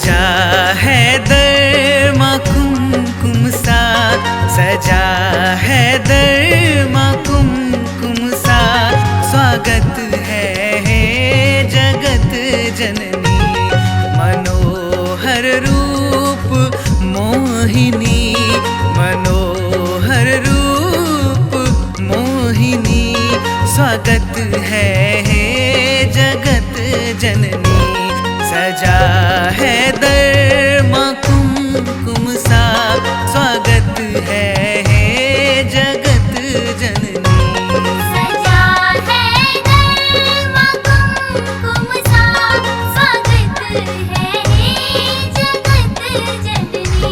सजा है दर माँ कुमकुम सा, सजा है दर माँ कुमकुम सा। स्वागत है जगत जननी, मनोहर रूप मोहिनी, मनोहर रूप मोहिनी। स्वागत है जगत जननी, सजा है दर माँ कुमकुम सा। स्वागत है जगत जननी, सजा है दर माँ कुमकुम सा। स्वागत है जगत जननी।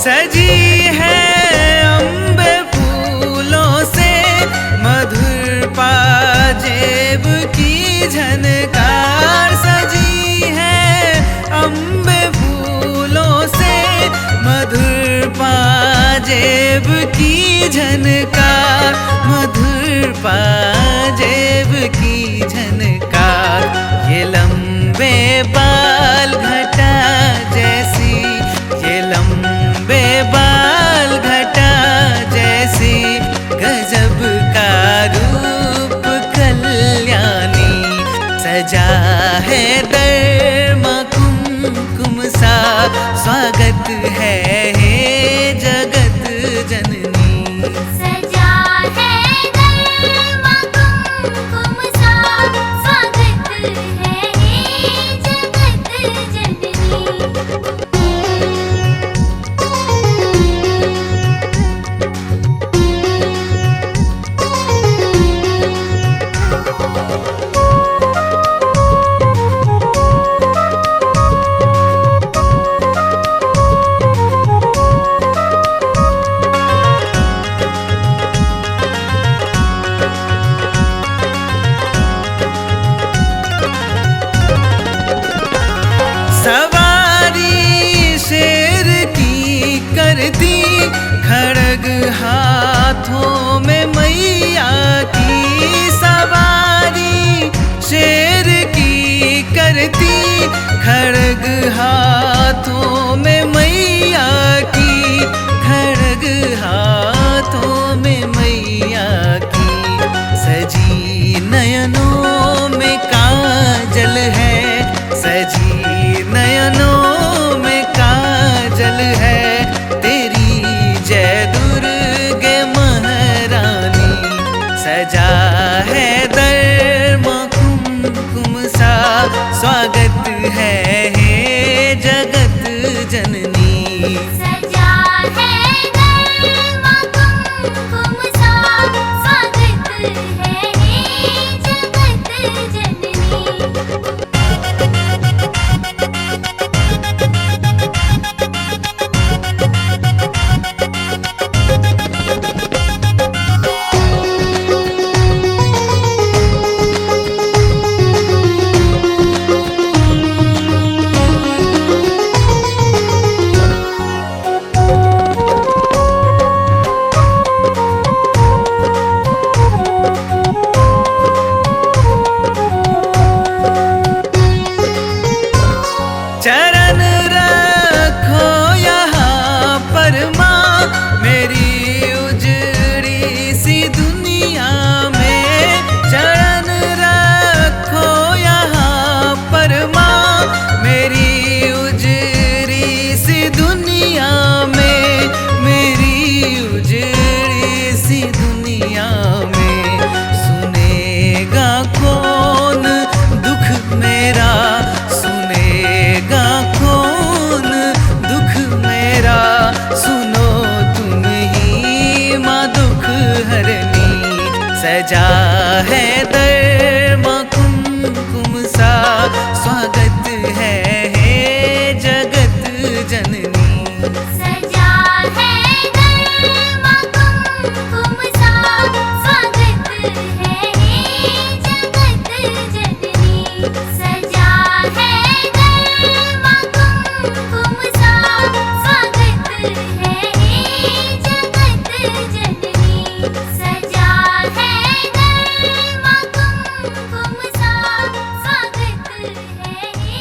सजी है अम्बे फूलों से, मधुर पाजेब की झनकार। सजी है अम्बे फूलों से, मधुर पाजेब की झनकार, मधुर पाजेब की झनकार। ये लंबे बाल घटा जैसी, ये लंबे बाल घटा जैसी, गजब का रूप कल्याणी। सजा है दर माँ कुमकुम सा। स्वागत है जगत जननी, सजा है दर माँ कुमकुम सा। स्वागत है जगत जननी। सवारी शेर की करती, खड़ग हाथों में मैया की। सवारी शेर की करती, खड़ग हाथों में मैया की, खड़ग हाथों में मैया की। सजी नयनों में काजल है, सजी नयनों में काजल है। तेरी जय दुर्गे महारानी, सजा है दर माँ कुमकुम सा। स्वागत है जगत जननी, सजा है दर माँ कुमकुम सा। स्वागत है जगत जननी। है हे जगत जननी। सजा है घर माँ कुमकुम सा, स्वागत है हे जगत जननी। सजा है घर माँ कुमकुम सा, स्वागत है हे जगत जननी। सजा है घर माँ कुमकुम सा, स्वागत है हे